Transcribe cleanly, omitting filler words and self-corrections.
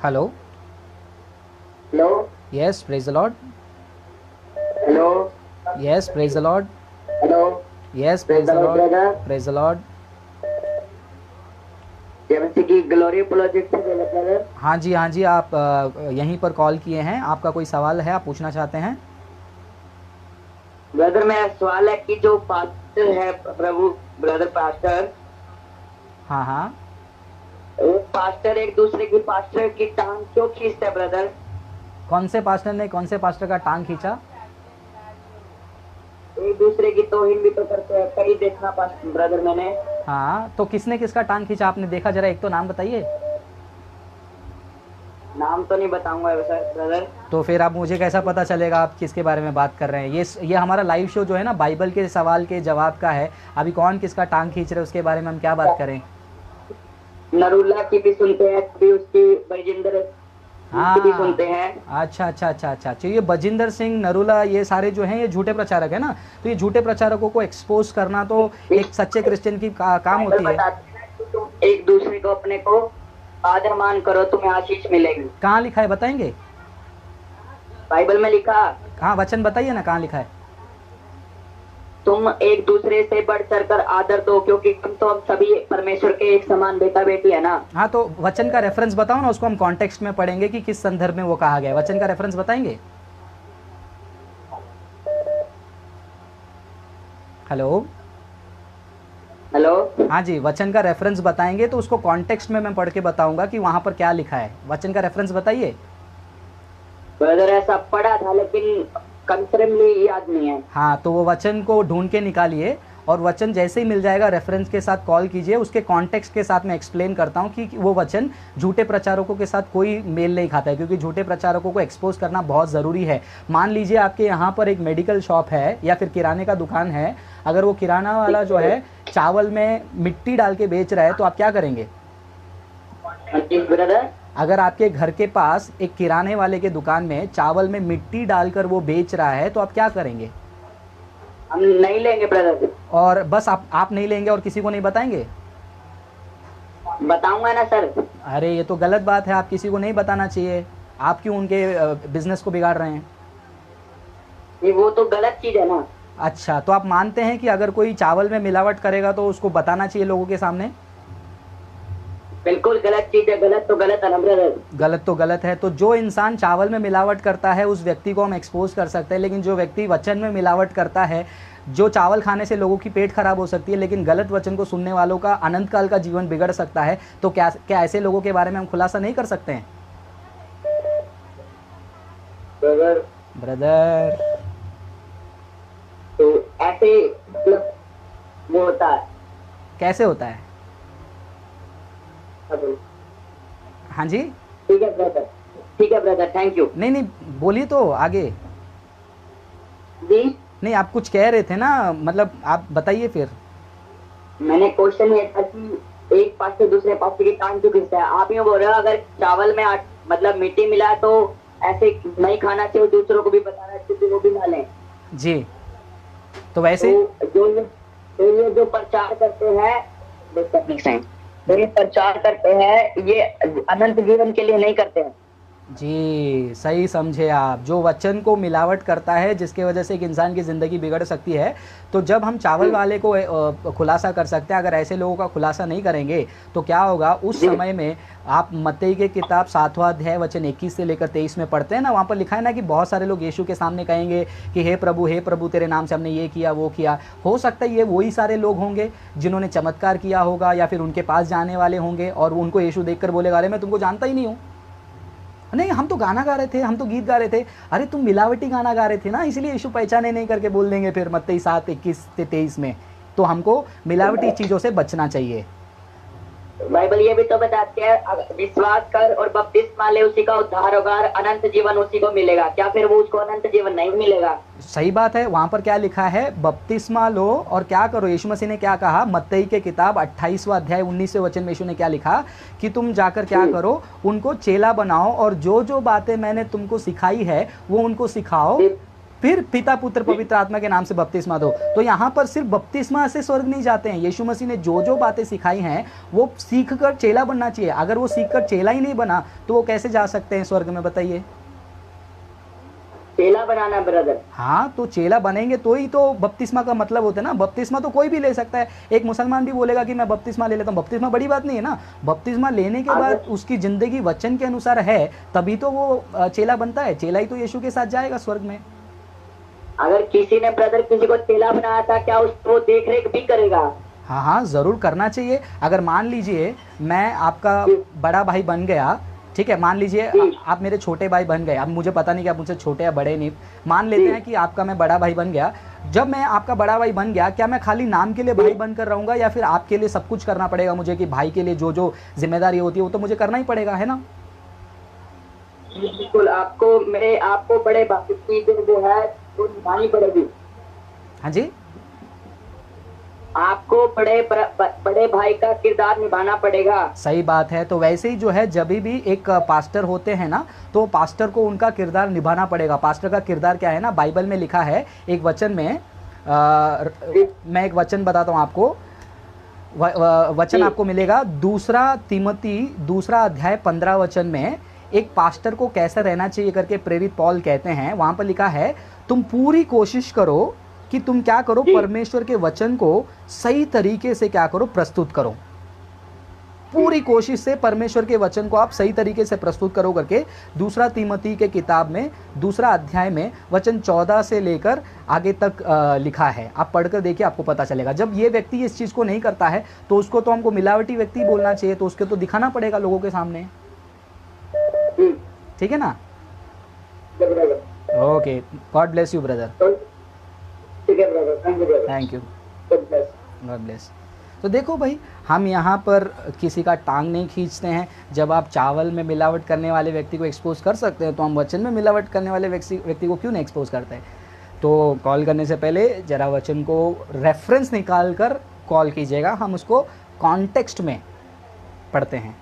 Hello. Hello. Yes, praise the Lord. Hello. Yes, praise the Lord. Hello. Yes, praise praise the the Lord Lord. Brother. Praise the Lord. जैसे कि glory project से बोले brother. हाँ जी, हाँ जी, आप यहीं पर कॉल किए हैं। आपका कोई सवाल है, आप पूछना चाहते हैं? ब्रदर मेरा सवाल है कि जो पास्टर है प्रभु, ब्रदर पास्टर, हाँ हाँ। वो पास्टर एक दूसरे की पास्टर की टांग क्यों खींचता है ब्रदर? कौन से पास्टर ने कौन से पास्टर का टांग खींचा? एक दूसरे की तौहीन भी तो करते हैं, कई देखना पास्टर ब्रदर मैंने। हाँ, तो किसने किसका टांग खींचा आपने देखा? जरा एक तो नाम बताइए। नाम तो नहीं बताऊंगा सर ब्रदर। तो फिर आप मुझे कैसा पता चलेगा आप किसके बारे में बात कर रहे हैं? ये हमारा लाइव शो जो है ना, बाइबल के सवाल के जवाब का है। अभी कौन किसका टांग खींच रहे हैं उसके बारे में हम क्या बात करें? नरूला की भी सुनते हैं, कभी उसकी बरजिंदर की भी सुनते हाँ, हैं। अच्छा अच्छा अच्छा अच्छा अच्छा, ये बजिंदर सिंह नरूला ये सारे जो हैं ये झूठे प्रचारक है ना। तो ये झूठे प्रचारकों को एक्सपोज करना तो एक सच्चे क्रिश्चियन की काम बाइबल होती है। बताते हैं कि तुम एक दूसरे को अपने को आदर मान करो, तुम्हें आशीष मिलेगी। कहाँ लिखा है बताएंगे? बाइबल में लिखा, कहाँ वचन बताइए ना, कहाँ लिखा है? तुम एक दूसरे से बढ़ चढ़ कर आदर दो, क्योंकि हम सभी परमेश्वर के एक समान बेटा बेटी है ना। हाँ, तो वचन का रेफरेंस बताओ ना, उसको हम कॉन्टेक्स्ट में पढ़ेंगे कि किस संदर्भ में वो कहा गया है। वचन का रेफरेंस बताएंगे? हेलो। हेलो। हाँ जी, वचन का रेफरेंस बताएंगे तो उसको कॉन्टेक्स्ट में मैं पढ़ के बताऊंगा कि वहां पर क्या लिखा है। वचन का रेफरेंस बताइए। ब्रदर ऐसा पढ़ा था लेकिन कंफर्मली याद नहीं है। हाँ, तो वो वचन को ढूंढ के निकालिए और वचन जैसे ही मिल जाएगा रेफरेंस के साथ कॉल कीजिए। उसके कॉन्टेक्स्ट के साथ मैं एक्सप्लेन करता हूँ कि वो वचन झूठे प्रचारकों के साथ कोई मेल नहीं खाता है, क्योंकि झूठे प्रचारकों को एक्सपोज करना बहुत ज़रूरी है। मान लीजिए आपके यहाँ पर एक मेडिकल शॉप है या फिर किराने का दुकान है। अगर वो किराना वाला जो है चावल में मिट्टी डाल के बेच रहा है तो आप क्या करेंगे? ब्रदर अगर आपके घर के पास एक किराने वाले के दुकान में चावल में मिट्टी डालकर वो बेच रहा है तो आप क्या करेंगे? हम नहीं लेंगे ब्रदर। और बस आप नहीं लेंगे और किसी को नहीं बताएंगे? बताऊंगा ना सर। अरे ये तो गलत बात है, आप किसी को नहीं बताना चाहिए। आप क्यों उनके बिजनेस को बिगाड़ रहे हैं? ये वो तो गलत चीज है ना। अच्छा, तो आप मानते हैं कि अगर कोई चावल में मिलावट करेगा तो उसको बताना चाहिए लोगों के सामने? बिल्कुल गलत चीज है, गलत तो गलत है ना ब्रदर। गलत तो गलत है। तो जो इंसान चावल में मिलावट करता है उस व्यक्ति को हम एक्सपोज कर सकते हैं, लेकिन जो व्यक्ति वचन में मिलावट करता है, जो चावल खाने से लोगों की पेट खराब हो सकती है लेकिन गलत वचन को सुनने वालों का अनंत काल का जीवन बिगड़ सकता है, तो क्या क्या ऐसे लोगों के बारे में हम खुलासा नहीं कर सकते हैं? Brother brother. तो ऐसे मतलब वो होता है। कैसे होता है? हाँ जी। ठीक है ब्रदर, ठीक है ब्रदर, थैंक यू। नहीं नहीं, बोलिए तो आगे। जी नहीं, आप कुछ कह रहे थे ना, मतलब आप बताइए फिर। मैंने क्वेश्चन ये था कि एक पास से दूसरे पास की टांग क्यों खींचता है? आप यूँ बोल रहे हो अगर चावल में मतलब मिट्टी मिला है तो ऐसे नहीं खाना चाहिए, दूसरों को भी बताना चाहिए वो भी ना लें। जी, तो वैसे ये जो प्रचार करते हैं, तो ये प्रचार करते हैं, ये अनंत जीवन के लिए नहीं करते हैं। जी, सही समझे आप। जो वचन को मिलावट करता है जिसके वजह से एक इंसान की ज़िंदगी बिगड़ सकती है, तो जब हम चावल वाले को खुलासा कर सकते हैं, अगर ऐसे लोगों का खुलासा नहीं करेंगे तो क्या होगा उस समय में? आप मत्ती के किताब 7वां अध्याय वचन 21 से लेकर 23 में पढ़ते हैं ना, वहाँ पर लिखा है ना कि बहुत सारे लोग यीशु के सामने कहेंगे कि हे प्रभु तेरे नाम से हमने ये किया वो किया। हो सकता है ये वही सारे लोग होंगे जिन्होंने चमत्कार किया होगा या फिर उनके पास जाने वाले होंगे और उनको यीशु देखकर बोलेगा अरे मैं तुमको जानता ही नहीं हूँ। नहीं, हम तो गाना गा रहे थे, हम तो गीत गा रहे थे। अरे तुम मिलावटी गाना गा रहे थे ना, इसलिए यीशु पहचाने नहीं करके बोल देंगे फिर मत्ती 7:21 से 23 में। तो हमको मिलावटी चीज़ों से बचना चाहिए। बाइबल ये भी तो बताते हैं विश्वास कर और बपतिस्मा ले उसी का उद्धार होगा, अनंत जीवन उसी को मिलेगा। क्या फिर वो उसको अनंत जीवन नहीं मिलेगा? सही बात है। वहां पर क्या लिखा है? बपतिस्मा लो और क्या करो? यीशु मसीह ने क्या कहा? मत्ती के किताब 28वां अध्याय 19वें वचन में यीशु ने क्या लिखा कि तुम जाकर क्या करो? उनको चेला बनाओ और जो जो बातें मैंने तुमको सिखाई है वो उनको सिखाओ। फिर पिता पुत्र पवित्र आत्मा के नाम से बपतिस्मा दो। तो यहाँ पर सिर्फ बपतिस्मा से स्वर्ग नहीं जाते हैं। यीशु मसीह ने जो जो बातें सिखाई हैं वो सीख कर चेला बनना चाहिए। अगर वो सीख कर चेला ही नहीं बना तो वो कैसे जा सकते हैं स्वर्ग में, बताइए। चेला बनाना ब्रदर। हाँ, तो चेला बनेंगे तो ही तो बपतिस्मा का मतलब होता है ना। बपतिस्मा तो कोई भी ले सकता है। एक मुसलमान भी बोलेगा कि मैं बपतिस्मा ले लेता हूँ, बपतिस्मा बड़ी बात नहीं है ना। बपतिस्मा लेने के बाद उसकी जिंदगी वचन के अनुसार है तभी तो वो चेला बनता है। चेला ही तो यीशु के साथ जाएगा स्वर्ग में। अगर किसी ने ब्रदर किसी को चेला बनाया था, क्या उसको देख रेख भी करेगा? हाँ हाँ, ज़रूर करना चाहिए। अगर मान लीजिए मैं आपका बड़ा भाई बन गया, ठीक है, मान लीजिए आप मेरे छोटे भाई बन गए। अब मुझे पता नहीं कि आप मुझसे छोटे या बड़े, नहीं, मान लेते हैं कि आपका मैं बड़ा भाई बन गया। जब मैं आपका बड़ा भाई बन गया, क्या मैं खाली नाम के लिए भाई बनकर रहूँगा या फिर आपके लिए सब कुछ करना पड़ेगा मुझे, कि भाई के लिए जो जो जिम्मेदारी होती है वो तो मुझे करना ही पड़ेगा, है ना? बिल्कुल, आपको बड़े भाई की जो है वो निभानी पड़ेगी। हाँ जी, आपको बड़े भाई का किरदार निभाना पड़ेगा। सही बात है। तो वैसे ही जो है जब भी एक पास्टर होते हैं ना, तो पास्टर को उनका किरदार निभाना पड़ेगा। पास्टर का किरदार क्या है ना, बाइबल में लिखा है एक वचन में, मैं एक वचन बताता हूँ आपको। वचन आपको मिलेगा 2 तिमोथी 2 अध्याय 15 वचन में। एक पास्टर को कैसा रहना चाहिए करके प्रेरित पौल कहते हैं। वहाँ पर लिखा है, तुम पूरी कोशिश करो कि तुम क्या करो, परमेश्वर के वचन को सही तरीके से क्या करो, प्रस्तुत करो। पूरी कोशिश से परमेश्वर के वचन को आप सही तरीके से प्रस्तुत करो करके 2 तिमोथी के किताब में 2 अध्याय में वचन 14 से लेकर आगे तक लिखा है। आप पढ़कर देखिए, आपको पता चलेगा। जब ये व्यक्ति इस चीज़ को नहीं करता है तो उसको तो हमको मिलावटी व्यक्ति बोलना चाहिए, तो उसके तो दिखाना पड़ेगा लोगों के सामने, ठीक है ना? Okay, God bless you brother. ठीक है brother, thank you, God bless. तो देखो भाई, हम यहाँ पर किसी का टांग नहीं खींचते हैं। जब आप चावल में मिलावट करने वाले व्यक्ति को एक्सपोज कर सकते हैं तो हम वचन में मिलावट करने वाले व्यक्ति को क्यों नहीं एक्सपोज करते हैं? तो कॉल करने से पहले जरा वचन को रेफरेंस निकाल कर कॉल कीजिएगा, हम उसको कॉन्टेक्स्ट में पढ़ते हैं।